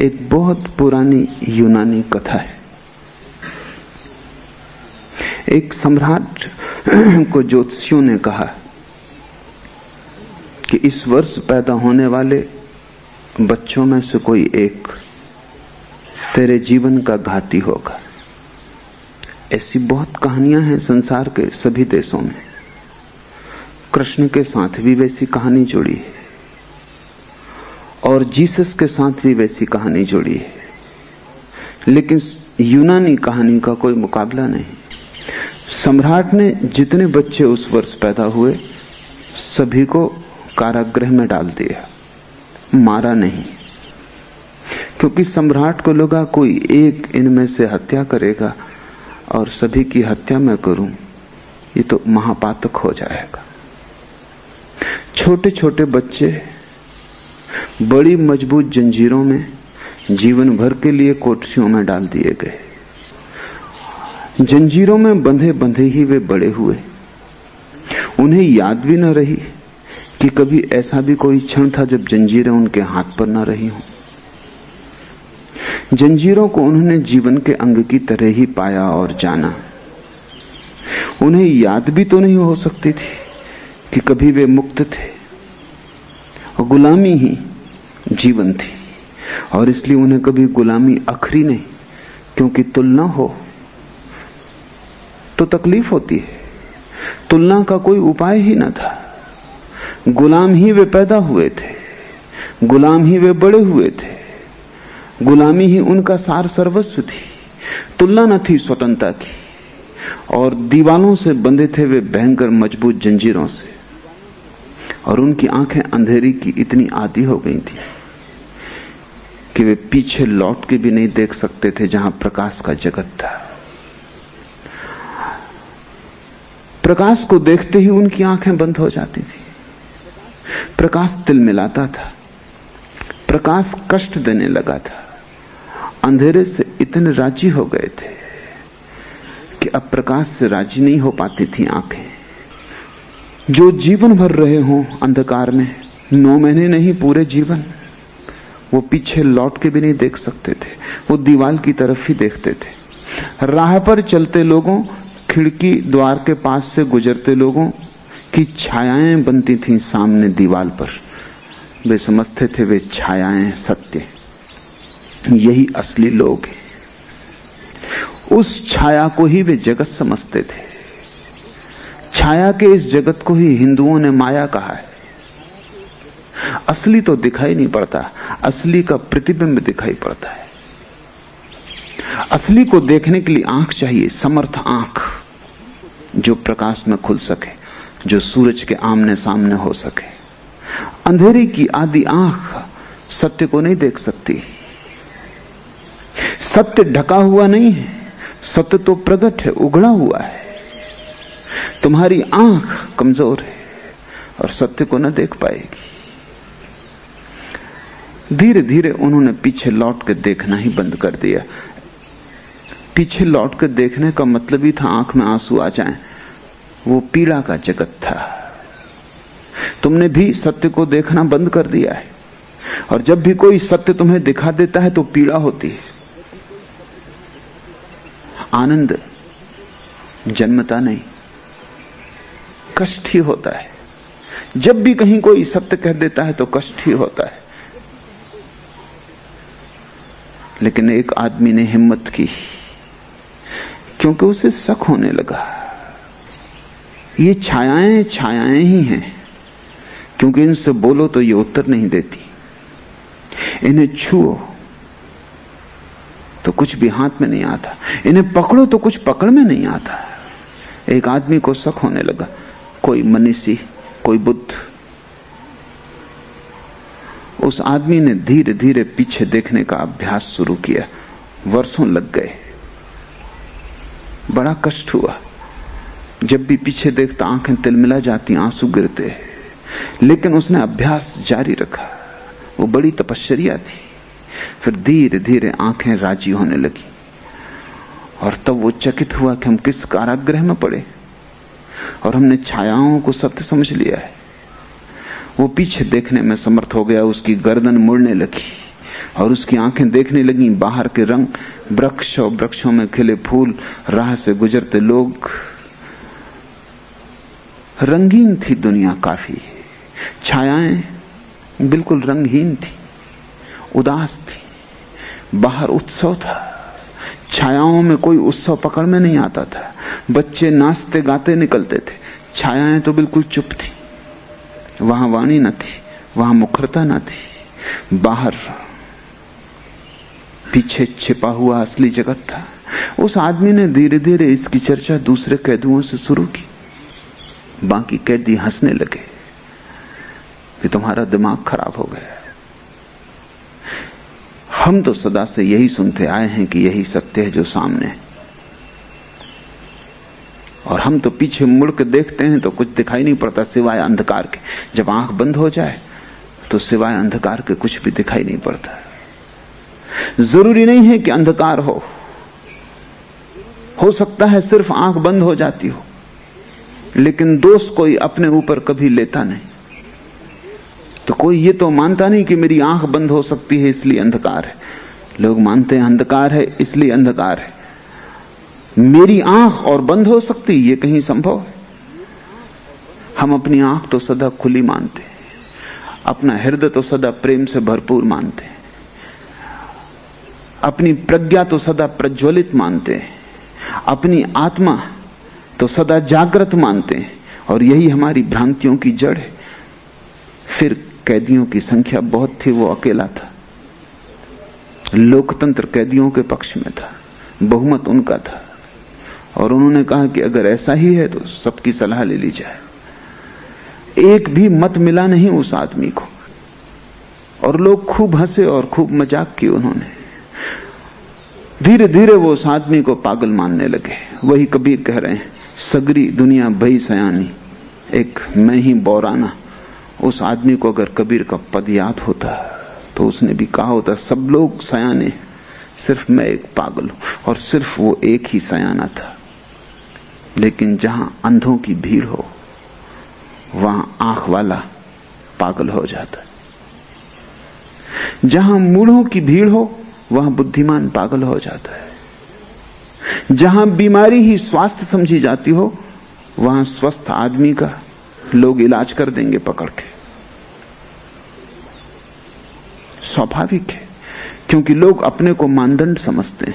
एक बहुत पुरानी यूनानी कथा है। एक सम्राट को ज्योतिषियों ने कहा कि इस वर्ष पैदा होने वाले बच्चों में से कोई एक तेरे जीवन का घाती होगा। ऐसी बहुत कहानियां हैं संसार के सभी देशों में। कृष्ण के साथ भी वैसी कहानी जुड़ी है और जीसस के साथ भी वैसी कहानी जुड़ी है, लेकिन यूनानी कहानी का कोई मुकाबला नहीं। सम्राट ने जितने बच्चे उस वर्ष पैदा हुए सभी को कारागृह में डाल दिया, मारा नहीं, क्योंकि सम्राट को लगा कोई एक इनमें से हत्या करेगा और सभी की हत्या मैं करूं, ये तो महापातक हो जाएगा। छोटे छोटे बच्चे बड़ी मजबूत जंजीरों में जीवन भर के लिए कोठरियों में डाल दिए गए। जंजीरों में बंधे बंधे ही वे बड़े हुए। उन्हें याद भी न रही कि कभी ऐसा भी कोई क्षण था जब जंजीरें उनके हाथ पर न रही हों। जंजीरों को उन्होंने जीवन के अंग की तरह ही पाया और जाना। उन्हें याद भी तो नहीं हो सकती थी कि कभी वे मुक्त थे और गुलामी ही जीवन थी, और इसलिए उन्हें कभी गुलामी अखरी नहीं, क्योंकि तुलना हो तो तकलीफ होती है। तुलना का कोई उपाय ही न था। गुलाम ही वे पैदा हुए थे, गुलाम ही वे बड़े हुए थे, गुलामी ही उनका सार सर्वस्व थी। तुलना न थी स्वतंत्रता की, और दीवालों से बंधे थे वे भयंकर मजबूत जंजीरों से, और उनकी आंखें अंधेरी की इतनी आदी हो गई थी कि वे पीछे लौट के भी नहीं देख सकते थे जहां प्रकाश का जगत था। प्रकाश को देखते ही उनकी आंखें बंद हो जाती थी। प्रकाश तिलमिलाता था, प्रकाश कष्ट देने लगा था। अंधेरे से इतने राजी हो गए थे कि अब प्रकाश से राजी नहीं हो पाती थी आंखें। जो जीवन भर रहे हों अंधकार में, 9 महीने नहीं पूरे जीवन, वो पीछे लौट के भी नहीं देख सकते थे। वो दीवार की तरफ ही देखते थे। राह पर चलते लोगों, खिड़की द्वार के पास से गुजरते लोगों की छायाएं बनती थीं सामने दीवार पर। वे समझते थे वे छायाएं सत्य, यही असली लोग हैं। उस छाया को ही वे जगत समझते थे। छाया के इस जगत को ही हिंदुओं ने माया कहा है। असली तो दिखाई नहीं पड़ता, असली का प्रतिबिंब दिखाई पड़ता है। असली को देखने के लिए आंख चाहिए, समर्थ आंख, जो प्रकाश में खुल सके, जो सूरज के आमने सामने हो सके। अंधेरी की आदि आंख सत्य को नहीं देख सकती। सत्य ढका हुआ नहीं है, सत्य तो प्रकट है, उगड़ा हुआ है। तुम्हारी आंख कमजोर है और सत्य को न देख पाएगी। धीरे धीरे उन्होंने पीछे लौट के देखना ही बंद कर दिया। पीछे लौट कर देखने का मतलब ही था आंख में आंसू आ जाएं। वो पीड़ा का जगत था। तुमने भी सत्य को देखना बंद कर दिया है, और जब भी कोई सत्य तुम्हें दिखा देता है तो पीड़ा होती है। आनंद जन्मता नहीं, कष्ट ही होता है। जब भी कहीं कोई सत्य कह देता है तो कष्ट ही होता है। लेकिन एक आदमी ने हिम्मत की, क्योंकि उसे शक होने लगा। ये छायाएं छायाएं ही हैं, क्योंकि इनसे बोलो तो ये उत्तर नहीं देती। इन्हें छुओ तो कुछ भी हाथ में नहीं आता, इन्हें पकड़ो तो कुछ पकड़ में नहीं आता। एक आदमी को शक होने लगा, कोई मनीषी, कोई बुद्ध। उस आदमी ने धीरे धीरे पीछे देखने का अभ्यास शुरू किया। वर्षों लग गए, बड़ा कष्ट हुआ। जब भी पीछे देखता आंखें तिलमिला जाती, आंसू गिरते, लेकिन उसने अभ्यास जारी रखा। वो बड़ी तपश्चर्या थी। फिर धीरे धीरे आंखें राजी होने लगी, और तब वो चकित हुआ कि हम किस कारागृह में पड़े, और हमने छायाओं को सत्य समझ लिया है। वो पीछे देखने में समर्थ हो गया। उसकी गर्दन मुड़ने लगी, और उसकी आंखें देखने लगी बाहर के रंग, वृक्ष और वृक्षों में खिले फूल, राह से गुजरते लोग। रंगीन थी दुनिया काफी, छायाएं बिल्कुल रंगहीन थी, उदास थी। बाहर उत्सव था, छायाओं में कोई उत्सव पकड़ में नहीं आता था। बच्चे नाचते गाते निकलते थे, छायाएं तो बिल्कुल चुप थी। वहां वाणी न थी, वहां मुखरता न थी। बाहर पीछे छिपा हुआ असली जगत था। उस आदमी ने धीरे धीरे इसकी चर्चा दूसरे कैदियों से शुरू की। बाकी कैदी हंसने लगे कि तुम्हारा दिमाग खराब हो गया है। हम तो सदा से यही सुनते आए हैं कि यही सत्य है जो सामने है, और हम तो पीछे मुड़ के देखते हैं तो कुछ दिखाई नहीं पड़ता सिवाय अंधकार के। जब आंख बंद हो जाए तो सिवाय अंधकार के कुछ भी दिखाई नहीं पड़ता। जरूरी नहीं है कि अंधकार हो सकता है सिर्फ आंख बंद हो जाती हो, लेकिन दोष कोई अपने ऊपर कभी लेता नहीं। तो कोई ये तो मानता नहीं कि मेरी आंख बंद हो सकती है इसलिए अंधकार है। लोग मानते हैं अंधकार है इसलिए अंधकार है। मेरी आंख और बंद हो सकती, ये कहीं संभव है? हम अपनी आंख तो सदा खुली मानते हैं, अपना हृदय तो सदा प्रेम से भरपूर मानते हैं, अपनी प्रज्ञा तो सदा प्रज्वलित मानते हैं, अपनी आत्मा तो सदा जागृत मानते हैं, और यही हमारी भ्रांतियों की जड़ है। फिर कैदियों की संख्या बहुत थी, वो अकेला था। लोकतंत्र कैदियों के पक्ष में था, बहुमत उनका था, और उन्होंने कहा कि अगर ऐसा ही है तो सबकी सलाह ले ली जाए। एक भी मत मिला नहीं उस आदमी को, और लोग खूब हंसे और खूब मजाक की उन्होंने। धीरे धीरे वो उस आदमी को पागल मानने लगे। वही कबीर कह रहे हैं, सगरी दुनिया भई सयानी, एक मैं ही बौराना। उस आदमी को अगर कबीर का पद याद होता तो उसने भी कहा होता, सब लोग सयाने, सिर्फ मैं एक पागल हूं। और सिर्फ वो एक ही सयाना था। लेकिन जहां अंधों की भीड़ हो वहां आंख वाला पागल हो जाता, जहां मूढ़ों की भीड़ हो वहां बुद्धिमान पागल हो जाता है। जहां बीमारी ही स्वास्थ्य समझी जाती हो वहां स्वस्थ आदमी का लोग इलाज कर देंगे पकड़ के। स्वाभाविक है, क्योंकि लोग अपने को मानदंड समझते हैं।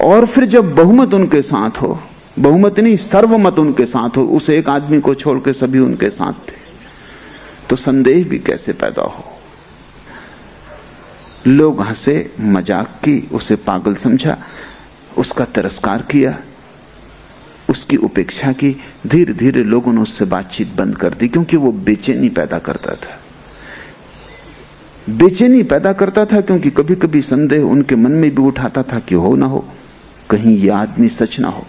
और फिर जब बहुमत उनके साथ हो, बहुमत नहीं सर्वमत उनके साथ हो, उस एक आदमी को छोड़ के सभी उनके साथ थे, तो संदेह भी कैसे पैदा हो। लोग हंसे, मजाक की, उसे पागल समझा, उसका तिरस्कार किया, उसकी उपेक्षा की। धीरे धीरे लोगों ने उससे बातचीत बंद कर दी, क्योंकि वो बेचैनी पैदा करता था। बेचैनी पैदा करता था क्योंकि कभी कभी संदेह उनके मन में भी उठाता था कि हो ना हो, कहीं ये आदमी सच ना हो।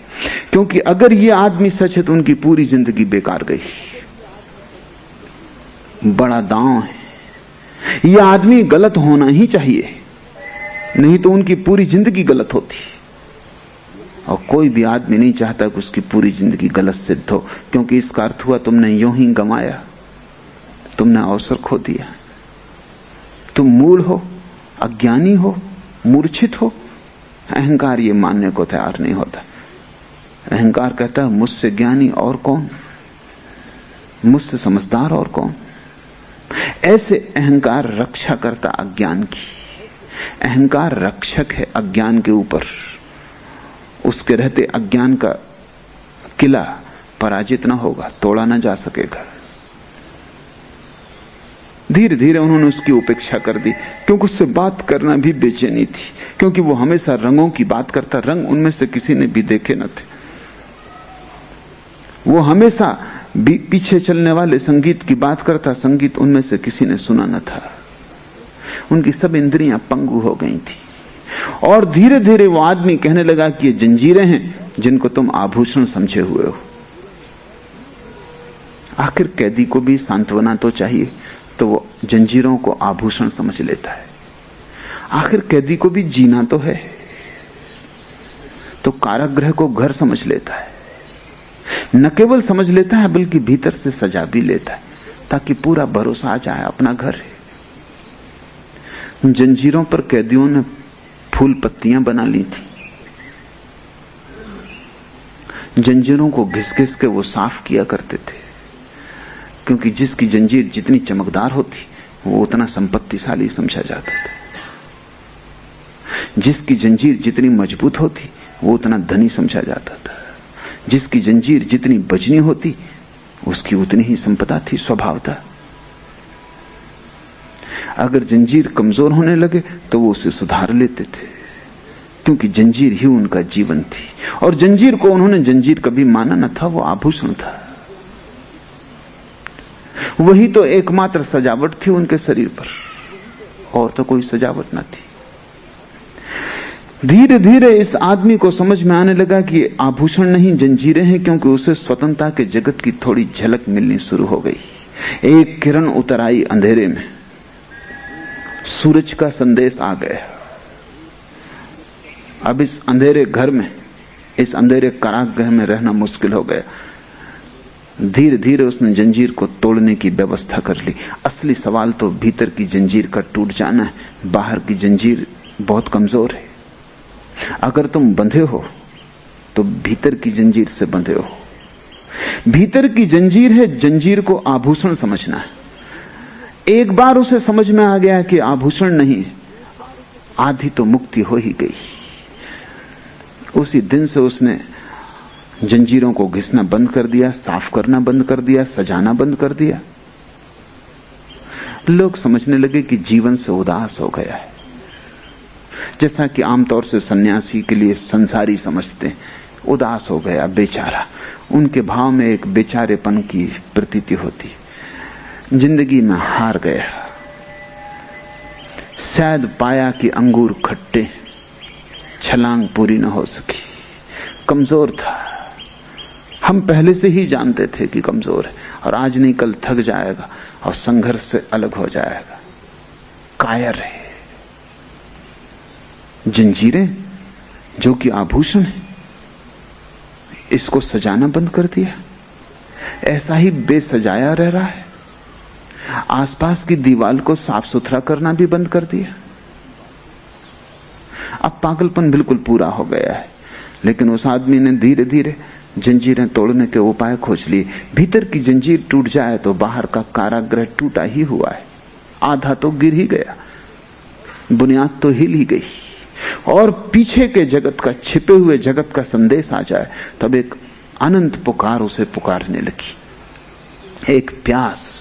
क्योंकि अगर ये आदमी सच है तो उनकी पूरी जिंदगी बेकार गई। बड़ा दांव है, ये आदमी गलत होना ही चाहिए, नहीं तो उनकी पूरी जिंदगी गलत होती। और कोई भी आदमी नहीं चाहता कि उसकी पूरी जिंदगी गलत सिद्ध हो, क्योंकि इसका अर्थ हुआ तुमने यूं ही गंवाया, तुमने अवसर खो दिया। तुम मूढ़ हो, अज्ञानी हो, मूर्छित हो। अहंकार ये मानने को तैयार नहीं होता। अहंकार कहता है मुझसे ज्ञानी और कौन, मुझसे समझदार और कौन। ऐसे अहंकार रक्षा करता अज्ञान की। अहंकार रक्षक है अज्ञान के ऊपर। उसके रहते अज्ञान का किला पराजित न होगा, तोड़ा न जा सकेगा। धीरे धीरे उन्होंने उसकी उपेक्षा कर दी, क्योंकि उससे बात करना भी बेचैनी थी, क्योंकि वो हमेशा रंगों की बात करता। रंग उनमें से किसी ने भी देखे न थे। वो हमेशा पीछे चलने वाले संगीत की बात करता, संगीत उनमें से किसी ने सुना न था। उनकी सब इंद्रियां पंगु हो गई थी। और धीरे धीरे वो आदमी कहने लगा कि ये जंजीरें हैं जिनको तुम आभूषण समझे हुए हो। आखिर कैदी को भी सांत्वना तो चाहिए, तो वो जंजीरों को आभूषण समझ लेता है। आखिर कैदी को भी जीना तो है, तो कारागृह को घर समझ लेता है। न केवल समझ लेता है बल्कि भीतर से सजा भी लेता है, ताकि पूरा भरोसा आ जाए अपना घर है। जंजीरों पर कैदियों ने फूल पत्तियां बना ली थी। जंजीरों को घिस घिस के वो साफ किया करते थे, क्योंकि जिसकी जंजीर जितनी चमकदार होती वो उतना संपत्तिशाली समझा जाता था। जिसकी जंजीर जितनी मजबूत होती वो उतना धनी समझा जाता था। जिसकी जंजीर जितनी बजनी होती उसकी उतनी ही संपदा थी, स्वभाव था। अगर जंजीर कमजोर होने लगे तो वो उसे सुधार लेते थे, क्योंकि जंजीर ही उनका जीवन थी। और जंजीर को उन्होंने जंजीर कभी माना न था, वो आभूषण था। वही तो एकमात्र सजावट थी उनके शरीर पर, और तो कोई सजावट न थी। धीरे धीरे इस आदमी को समझ में आने लगा कि आभूषण नहीं जंजीरें हैं, क्योंकि उसे स्वतंत्रता के जगत की थोड़ी झलक मिलनी शुरू हो गई। एक किरण उतर आई अंधेरे में, सूरज का संदेश आ गया। अब इस अंधेरे घर में, इस अंधेरे कारागृह में रहना मुश्किल हो गया। धीरे धीरे उसने जंजीर को तोड़ने की व्यवस्था कर ली। असली सवाल तो भीतर की जंजीर का टूट जाना है, बाहर की जंजीर बहुत कमजोर है। अगर तुम बंधे हो तो भीतर की जंजीर से बंधे हो। भीतर की जंजीर है, जंजीर को आभूषण समझना है। एक बार उसे समझ में आ गया कि आभूषण नहीं, आधी तो मुक्ति हो ही गई। उसी दिन से उसने जंजीरों को घिसना बंद कर दिया, साफ करना बंद कर दिया, सजाना बंद कर दिया। लोग समझने लगे कि जीवन से उदास हो गया है, जैसा कि आमतौर से सन्यासी के लिए संसारी समझते हैं। उदास हो गया बेचारा, उनके भाव में एक बेचारेपन की प्रतीति होती। जिंदगी में हार गया, शायद पाया कि अंगूर खट्टे, छलांग पूरी न हो सकी, कमजोर था। हम पहले से ही जानते थे कि कमजोर है, और आज नहीं कल थक जाएगा और संघर्ष से अलग हो जाएगा। कायर है। जंजीरें जो कि आभूषण है, इसको सजाना बंद कर दिया, ऐसा ही बेसजाया रह रहा है। आसपास की दीवार को साफ सुथरा करना भी बंद कर दिया। अब पागलपन बिल्कुल पूरा हो गया है। लेकिन उस आदमी ने धीरे धीरे जंजीरें तोड़ने के उपाय खोज लिए। भीतर की जंजीर टूट जाए तो बाहर का कारागृह टूटा ही हुआ है। आधा तो गिर ही गया, बुनियाद तो हिल ही गई। और पीछे के जगत का, छिपे हुए जगत का संदेश आ जाए तब एक अनंत पुकार उसे पुकारने लगी। एक प्यास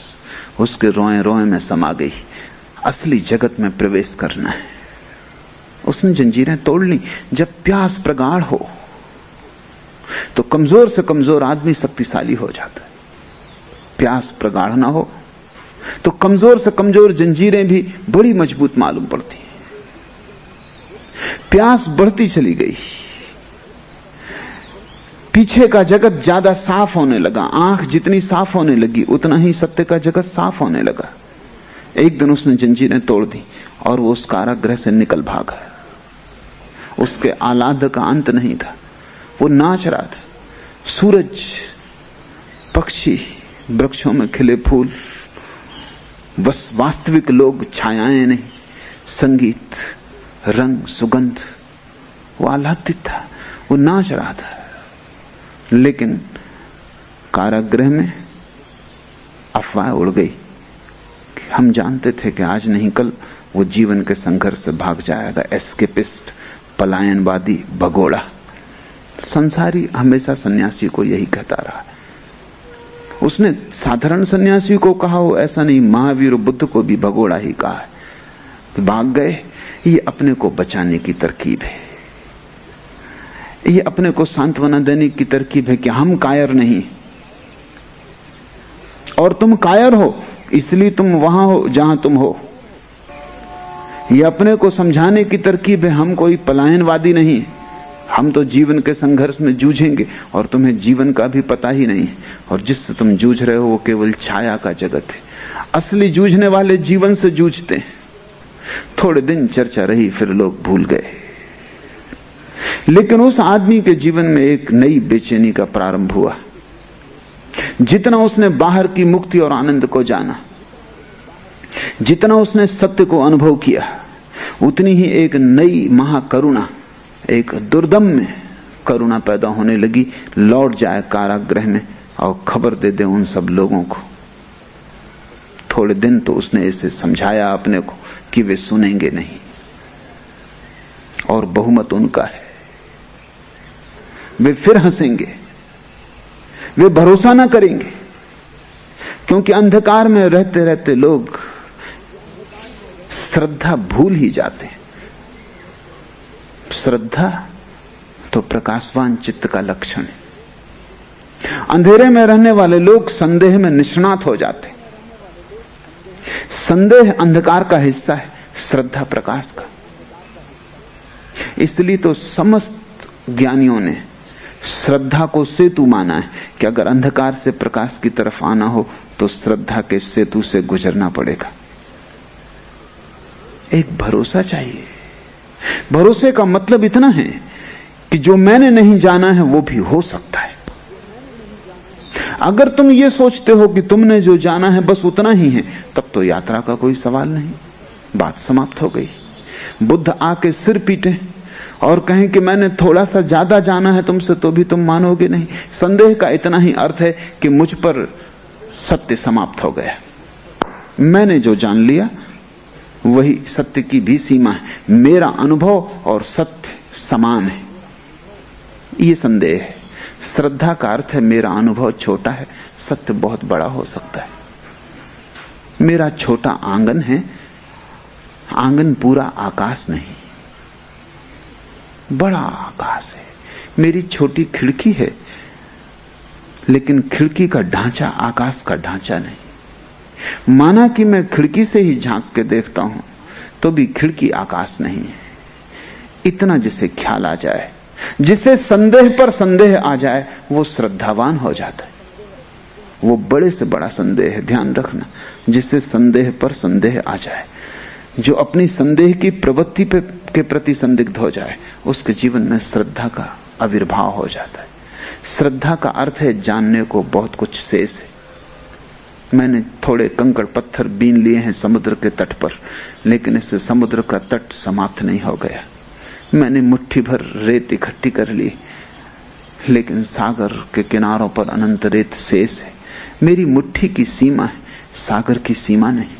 उसके रोए रोए में समा गई। असली जगत में प्रवेश करना है। उसने जंजीरें तोड़ ली। जब प्यास प्रगाढ़ हो तो कमजोर से कमजोर आदमी शक्तिशाली हो जाता है। प्यास प्रगाढ़ ना हो तो कमजोर से कमजोर जंजीरें भी बड़ी मजबूत मालूम पड़ती हैं। प्यास बढ़ती चली गई। पीछे का जगत ज्यादा साफ होने लगा। आंख जितनी साफ होने लगी उतना ही सत्य का जगत साफ होने लगा। एक दिन उसने जंजीरें तोड़ दी और वो उस कारागृह से निकल भागा। उसके आह्लाद का अंत नहीं था। वो नाच रहा था। सूरज, पक्षी, वृक्षों में खिले फूल, बस वास्तविक लोग, छायाएं नहीं, संगीत, रंग, सुगंध। वो आह्लादित था, वो नाच रहा था। लेकिन कारागृह में अफवाह उड़ गई। हम जानते थे कि आज नहीं कल वो जीवन के संघर्ष से भाग जाएगा। एस्केपिस्ट, पलायनवादी, भगोड़ा। संसारी हमेशा सन्यासी को यही कहता रहा। उसने साधारण सन्यासी को कहा हो ऐसा नहीं, महावीर बुद्ध को भी भगोड़ा ही कहा है। तो भाग गए। ये अपने को बचाने की तरकीब है। ये अपने को सांत्वना देने की तरकीब है कि हम कायर नहीं, और तुम कायर हो इसलिए तुम वहां हो जहां तुम हो। ये अपने को समझाने की तरकीब है, हम कोई पलायनवादी नहीं, हम तो जीवन के संघर्ष में जूझेंगे और तुम्हें जीवन का भी पता ही नहीं, और जिससे तुम जूझ रहे हो वो केवल छाया का जगत है। असली जूझने वाले जीवन से जूझते हैं। थोड़े दिन चर्चा रही, फिर लोग भूल गए। लेकिन उस आदमी के जीवन में एक नई बेचैनी का प्रारंभ हुआ। जितना उसने बाहर की मुक्ति और आनंद को जाना, जितना उसने सत्य को अनुभव किया, उतनी ही एक नई महाकरुणा, एक दुर्दम्य करुणा पैदा होने लगी। लौट जाए कारागृह में और खबर दे दे उन सब लोगों को। थोड़े दिन तो उसने इसे समझाया अपने को कि वे सुनेंगे नहीं, और बहुमत उनका है। वे फिर हंसेंगे, वे भरोसा ना करेंगे, क्योंकि अंधकार में रहते रहते लोग श्रद्धा भूल ही जाते हैं। श्रद्धा तो प्रकाशवान चित्त का लक्षण है। अंधेरे में रहने वाले लोग संदेह में निष्णात हो जाते हैं। संदेह अंधकार का हिस्सा है, श्रद्धा प्रकाश का। इसलिए तो समस्त ज्ञानियों ने श्रद्धा को सेतु माना है कि अगर अंधकार से प्रकाश की तरफ आना हो तो श्रद्धा के सेतु से गुजरना पड़ेगा। एक भरोसा चाहिए। भरोसे का मतलब इतना है कि जो मैंने नहीं जाना है वो भी हो सकता है। अगर तुम ये सोचते हो कि तुमने जो जाना है बस उतना ही है, तब तो यात्रा का कोई सवाल नहीं, बात समाप्त हो गई। बुद्ध आके सिर पीटे और कहें कि मैंने थोड़ा सा ज्यादा जाना है तुमसे, तो भी तुम मानोगे नहीं। संदेह का इतना ही अर्थ है कि मुझ पर सत्य समाप्त हो गया। मैंने जो जान लिया वही सत्य की भी सीमा है। मेरा अनुभव और सत्य समान है, ये संदेह है। श्रद्धा का अर्थ है मेरा अनुभव छोटा है, सत्य बहुत बड़ा हो सकता है। मेरा छोटा आंगन है, आंगन पूरा आकाश नहीं, बड़ा आकाश है। मेरी छोटी खिड़की है, लेकिन खिड़की का ढांचा आकाश का ढांचा नहीं। माना कि मैं खिड़की से ही झांक के देखता हूं तो भी खिड़की आकाश नहीं है। इतना जिसे ख्याल आ जाए, जिसे संदेह पर संदेह आ जाए, वो श्रद्धावान हो जाता है। वो बड़े से बड़ा संदेह है, ध्यान रखना। जिसे संदेह पर संदेह आ जाए, जो अपनी संदेह की प्रवृत्ति के प्रति संदिग्ध हो जाए, उसके जीवन में श्रद्धा का आविर्भाव हो जाता है। श्रद्धा का अर्थ है जानने को बहुत कुछ शेष है। मैंने थोड़े कंकड़ पत्थर बीन लिए हैं समुद्र के तट पर, लेकिन इससे समुद्र का तट समाप्त नहीं हो गया। मैंने मुट्ठी भर रेत इकट्ठी कर ली, लेकिन सागर के किनारों पर अनंत रेत शेष है। मेरी मुट्ठी की सीमा है, सागर की सीमा नहीं।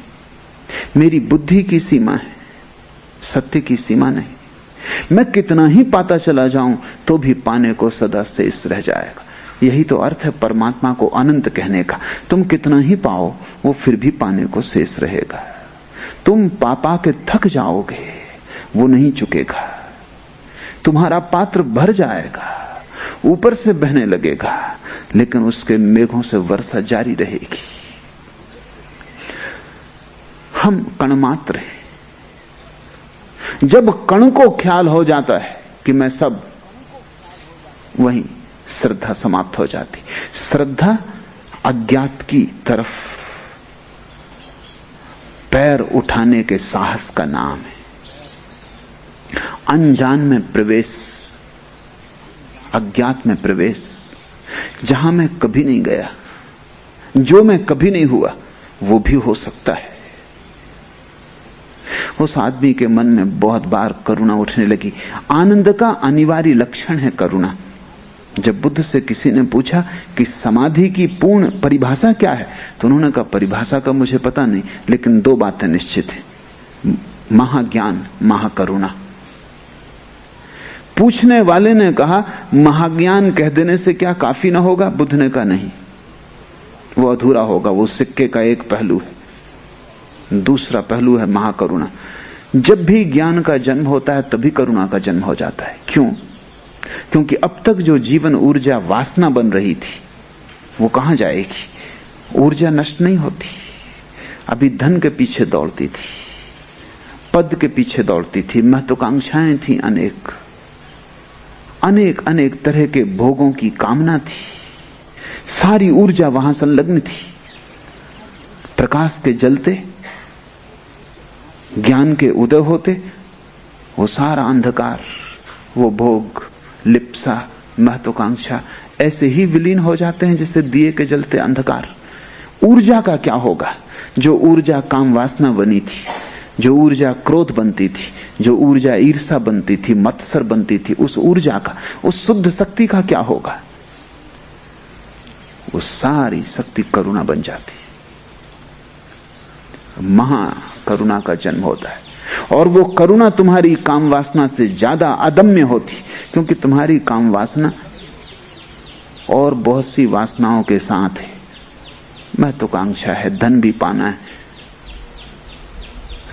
मेरी बुद्धि की सीमा है, सत्य की सीमा नहीं। मैं कितना ही पाता चला जाऊं तो भी पाने को सदा शेष रह जाएगा। यही तो अर्थ है परमात्मा को अनंत कहने का। तुम कितना ही पाओ, वो फिर भी पाने को शेष रहेगा। तुम पा के थक जाओगे, वो नहीं चुकेगा। तुम्हारा पात्र भर जाएगा, ऊपर से बहने लगेगा, लेकिन उसके मेघों से वर्षा जारी रहेगी। हम कण मात्र हैं। जब कण को ख्याल हो जाता है कि मैं सब, वहीं श्रद्धा समाप्त हो जाती। श्रद्धा अज्ञात की तरफ पैर उठाने के साहस का नाम है। अनजान में प्रवेश, अज्ञात में प्रवेश, जहां मैं कभी नहीं गया, जो मैं कभी नहीं हुआ, वो भी हो सकता है। उस आदमी के मन में बहुत बार करुणा उठने लगी। आनंद का अनिवार्य लक्षण है करुणा। जब बुद्ध से किसी ने पूछा कि समाधि की पूर्ण परिभाषा क्या है, तो उन्होंने कहा परिभाषा का मुझे पता नहीं, लेकिन दो बातें निश्चित हैं, महाज्ञान, महाकरुणा। पूछने वाले ने कहा महाज्ञान कह देने से क्या काफी ना होगा? बुद्ध ने कहा नहीं, वो अधूरा होगा, वो सिक्के का एक पहलू है। दूसरा पहलू है महाकरुणा। जब भी ज्ञान का जन्म होता है तभी करुणा का जन्म हो जाता है। क्यों? क्योंकि अब तक जो जीवन ऊर्जा वासना बन रही थी वो कहां जाएगी? ऊर्जा नष्ट नहीं होती। अभी धन के पीछे दौड़ती थी, पद के पीछे दौड़ती थी, महत्वाकांक्षाएं थी, अनेक तरह के भोगों की कामना थी, सारी ऊर्जा वहां संलग्न थी। प्रकाश के जलते, ज्ञान के उदय होते, वो सारा अंधकार, वो भोग, लिप्सा, महत्वाकांक्षा ऐसे ही विलीन हो जाते हैं जैसे दिए के जलते अंधकार। ऊर्जा का क्या होगा? जो ऊर्जा काम वासना बनी थी, जो ऊर्जा क्रोध बनती थी, जो ऊर्जा ईर्ष्या बनती थी, मत्सर बनती थी, उस ऊर्जा का, उस शुद्ध शक्ति का क्या होगा? वो सारी शक्ति करुणा बन जाती है। महाकरुणा का जन्म होता है। और वो करुणा तुम्हारी काम वासना से ज्यादा अदम्य होती, क्योंकि तुम्हारी काम वासना और बहुत सी वासनाओं के साथ है। महत्वाकांक्षा है, धन भी पाना है।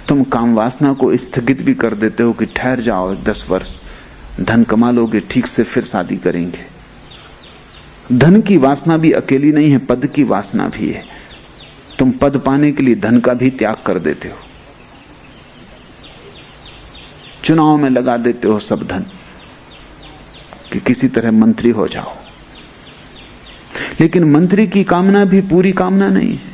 तुम काम वासना को स्थगित भी कर देते हो कि ठहर जाओ 10 वर्ष, धन कमा लोगे, ठीक से फिर शादी करेंगे। धन की वासना भी अकेली नहीं है, पद की वासना भी है। तुम पद पाने के लिए धन का भी त्याग कर देते हो, चुनाव में लगा देते हो सब धन कि किसी तरह मंत्री हो जाओ। लेकिन मंत्री की कामना भी पूरी कामना नहीं है।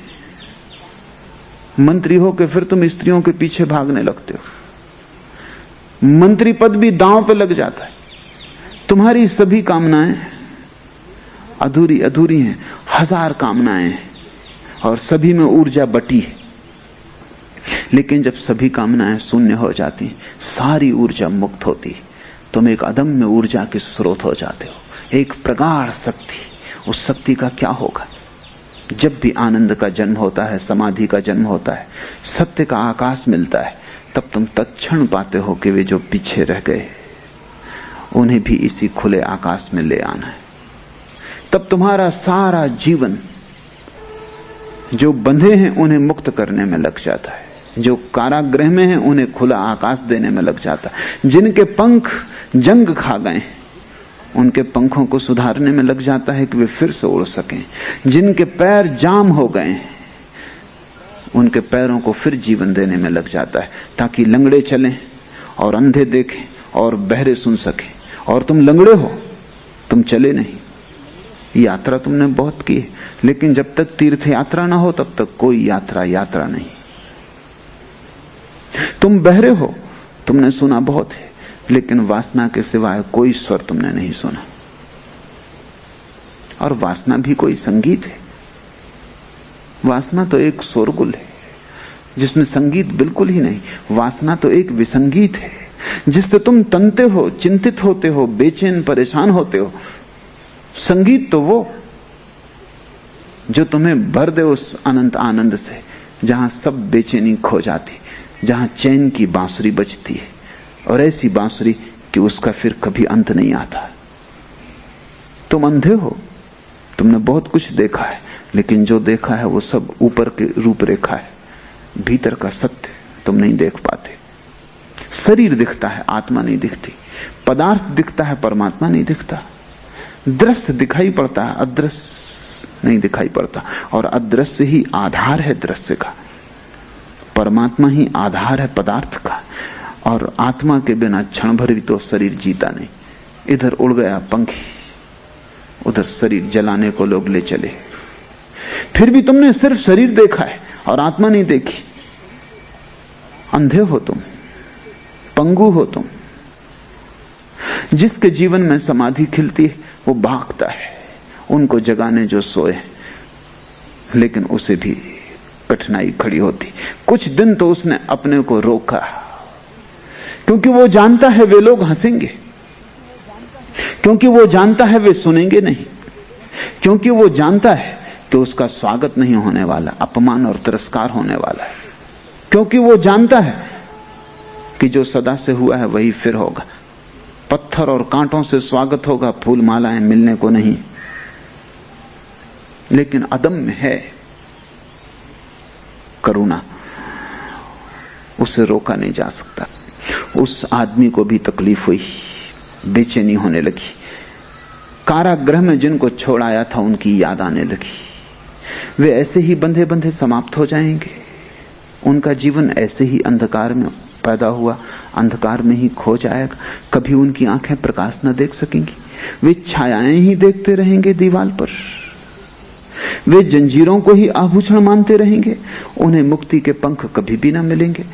मंत्री हो के फिर तुम स्त्रियों के पीछे भागने लगते हो। मंत्री पद भी दांव पे लग जाता है। तुम्हारी सभी कामनाएं अधूरी अधूरी हैं, 1000 कामनाएं हैं और सभी में ऊर्जा बटी है। लेकिन जब सभी कामनाएं शून्य हो जाती, सारी ऊर्जा मुक्त होती, तुम एक अदम्य ऊर्जा के स्रोत हो जाते हो, एक प्रगाढ़ शक्ति। उस शक्ति का क्या होगा? जब भी आनंद का जन्म होता है, समाधि का जन्म होता है, सत्य का आकाश मिलता है, तब तुम तत्क्षण पाते हो कि वे जो पीछे रह गए उन्हें भी इसी खुले आकाश में ले आना है। तब तुम्हारा सारा जीवन, जो बंधे हैं उन्हें मुक्त करने में लग जाता है, जो कारागृह में हैं उन्हें खुला आकाश देने में लग जाता है, जिनके पंख जंग खा गए उनके पंखों को सुधारने में लग जाता है कि वे फिर से उड़ सकें, जिनके पैर जाम हो गए उनके पैरों को फिर जीवन देने में लग जाता है, ताकि लंगड़े चलें और अंधे देखें और बहरे सुन सकें। और तुम लंगड़े हो, तुम चले नहीं। यात्रा तुमने बहुत की है, लेकिन जब तक तीर्थ यात्रा ना हो तब तक कोई यात्रा यात्रा नहीं। तुम बहरे हो, तुमने सुना बहुत है, लेकिन वासना के सिवाय कोई स्वर तुमने नहीं सुना। और वासना भी कोई संगीत है। वासना तो एक शोरगुल है जिसमें संगीत बिल्कुल ही नहीं। वासना तो एक विसंगीत है जिससे तुम तनते हो, चिंतित होते हो, बेचैन परेशान होते हो। संगीत तो वो जो तुम्हें भर दे उस अनंत आनंद से, जहां सब बेचैनी खो जाती, जहां चैन की बांसुरी बजती है, और ऐसी बांसुरी कि उसका फिर कभी अंत नहीं आता। तुम अंधे हो, तुमने बहुत कुछ देखा है, लेकिन जो देखा है वो सब ऊपर की रूपरेखा है, भीतर का सत्य तुम नहीं देख पाते। शरीर दिखता है, आत्मा नहीं दिखती। पदार्थ दिखता है, परमात्मा नहीं दिखता। दृश्य दिखाई पड़ता है, अदृश्य नहीं दिखाई पड़ता। और अदृश्य ही आधार है दृश्य का, परमात्मा ही आधार है पदार्थ का। और आत्मा के बिना क्षण भर भी तो शरीर जीता नहीं। इधर उड़ गया पंखी, उधर शरीर जलाने को लोग ले चले। फिर भी तुमने सिर्फ शरीर देखा है और आत्मा नहीं देखी। अंधे हो तुम, पंगु हो तुम। जिसके जीवन में समाधि खिलती है वो भागता है उनको जगाने जो सोए, लेकिन उसे भी कठिनाई खड़ी होती। कुछ दिन तो उसने अपने को रोका, क्योंकि वो जानता है वे लोग हंसेंगे, क्योंकि वो जानता है वे सुनेंगे नहीं, क्योंकि वो जानता है कि उसका स्वागत नहीं होने वाला, अपमान और तिरस्कार होने वाला है, क्योंकि वो जानता है कि जो सदा से हुआ है वही फिर होगा। पत्थर और कांटों से स्वागत होगा, फूल मालाएं मिलने को नहीं। लेकिन अदम्य है करुणा, उसे रोका नहीं जा सकता। उस आदमी को भी तकलीफ हुई, बेचैनी होने लगी। कारागृह में जिनको छोड़ आया था उनकी याद आने लगी। वे ऐसे ही बंधे बंधे समाप्त हो जाएंगे। उनका जीवन ऐसे ही अंधकार में पैदा हुआ, अंधकार में ही खो जाएगा। कभी उनकी आंखें प्रकाश न देख सकेंगी। वे छायाएं ही देखते रहेंगे दीवार पर। वे जंजीरों को ही आभूषण मानते रहेंगे। उन्हें मुक्ति के पंख कभी भी न मिलेंगे।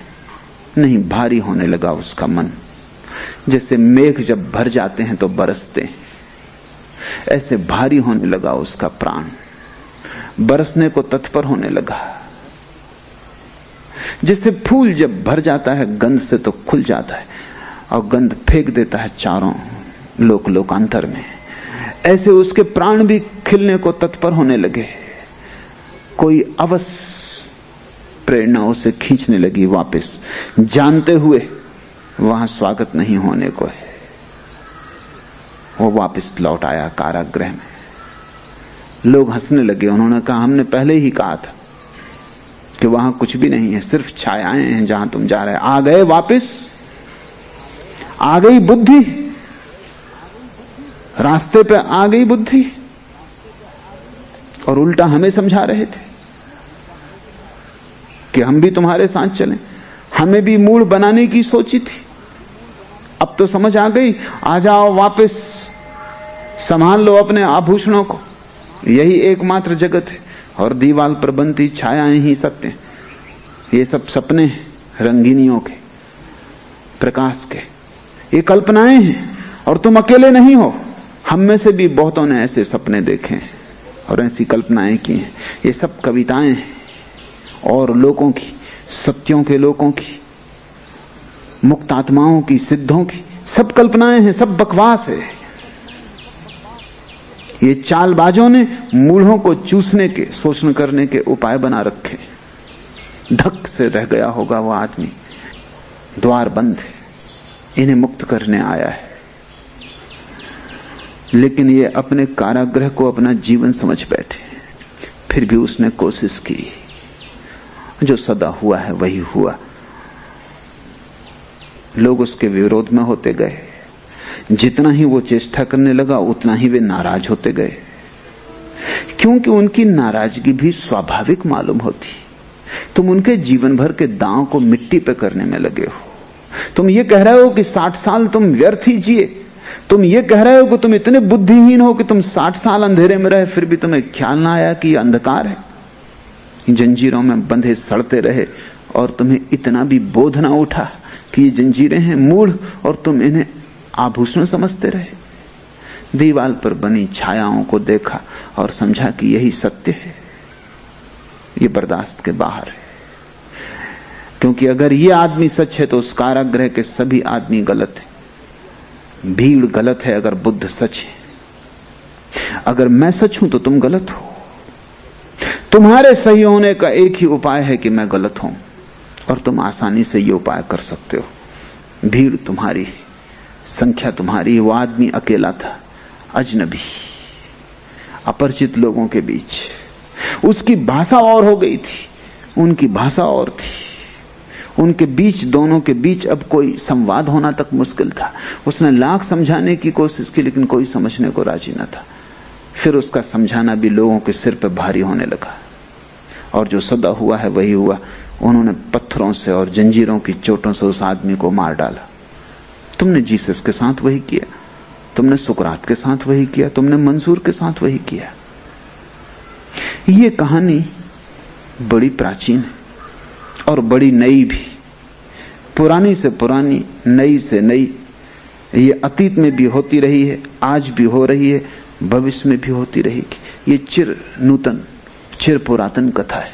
नहीं, भारी होने लगा उसका मन। जैसे मेघ जब भर जाते हैं तो बरसते हैं, ऐसे भारी होने लगा उसका प्राण, बरसने को तत्पर होने लगा। जैसे फूल जब भर जाता है गंध से तो खुल जाता है और गंध फेंक देता है चारों लोकांतर में, ऐसे उसके प्राण भी खिलने को तत्पर होने लगे। कोई अवश्य प्रेरणा उसे खींचने लगी वापस, जानते हुए वहां स्वागत नहीं होने को है। वो वापस लौट आया कारागृह में। लोग हंसने लगे। उन्होंने कहा, हमने पहले ही कहा था कि वहां कुछ भी नहीं है, सिर्फ छायाएं हैं जहां तुम जा रहे। आ गए वापस, आ गई बुद्धि, रास्ते पे आ गई बुद्धि। और उल्टा हमें समझा रहे थे कि हम भी तुम्हारे साथ चलें। हमें भी मूड बनाने की सोची थी, अब तो समझ आ गई। आ जाओ वापस, संभाल लो अपने आभूषणों को, यही एकमात्र जगत है और दीवाल पर बनती छायाएं ही सत्य हैं। ये सब सपने हैं रंगीनियों के, प्रकाश के, ये कल्पनाएं हैं और तुम अकेले नहीं हो। हम में से भी बहुतों ने ऐसे सपने देखे हैं और ऐसी कल्पनाएं की हैं। ये सब कविताएं हैं और लोगों की, सत्यों के लोगों की, मुक्त आत्माओं की, सिद्धों की, सब कल्पनाएं हैं, सब बकवास है। ये चालबाजों ने मूढ़ों को चूसने के, शोषण करने के उपाय बना रखे। धक से रह गया होगा वो आदमी, द्वार बंद है, इन्हें मुक्त करने आया है। लेकिन ये अपने कारागृह को अपना जीवन समझ बैठे। फिर भी उसने कोशिश की, जो सदा हुआ है वही हुआ। लोग उसके विरोध में होते गए। जितना ही वो चेष्टा करने लगा उतना ही वे नाराज होते गए, क्योंकि उनकी नाराजगी भी स्वाभाविक मालूम होती। तुम उनके जीवन भर के दांव को मिट्टी पे करने में लगे हो। तुम ये कह रहे हो कि 60 साल तुम व्यर्थ ही जिए। तुम ये कह रहे हो कि तुम इतने बुद्धिहीन हो कि तुम 60 साल अंधेरे में रहे, फिर भी तुम्हें ख्याल ना आया कि अंधकार है। जंजीरों में बंधे सड़ते रहे और तुम्हें इतना भी बोध ना उठा कि ये जंजीरें हैं मूढ़, और तुम इन्हें आभूषण समझते रहे। दीवाल पर बनी छायाओं को देखा और समझा कि यही सत्य है। ये बर्दाश्त के बाहर है, क्योंकि अगर ये आदमी सच है तो उस कारागृह के सभी आदमी गलत है। भीड़ गलत है अगर बुद्ध सच है। अगर मैं सच हूं तो तुम गलत हो। तुम्हारे सही होने का एक ही उपाय है कि मैं गलत हूं, और तुम आसानी से ये उपाय कर सकते हो। भीड़ तुम्हारी, संख्या तुम्हारी। वो आदमी अकेला था, अजनबी, अपरिचित लोगों के बीच। उसकी भाषा और हो गई थी, उनकी भाषा और थी। उनके बीच, दोनों के बीच अब कोई संवाद होना तक मुश्किल था। उसने लाख समझाने की कोशिश की, लेकिन कोई समझने को राजी न था। फिर उसका समझाना भी लोगों के सिर पर भारी होने लगा, और जो सदा हुआ है वही हुआ। उन्होंने पत्थरों से और जंजीरों की चोटों से उस आदमी को मार डाला। तुमने जीसस के साथ वही किया, तुमने सुकरात के साथ वही किया, तुमने मंसूर के साथ वही किया। ये कहानी बड़ी प्राचीन है और बड़ी नई भी, पुरानी से पुरानी, नई से नई। ये अतीत में भी होती रही है, आज भी हो रही है, भविष्य में भी होती रहेगी। ये चिर नूतन, चिर पुरातन कथा है।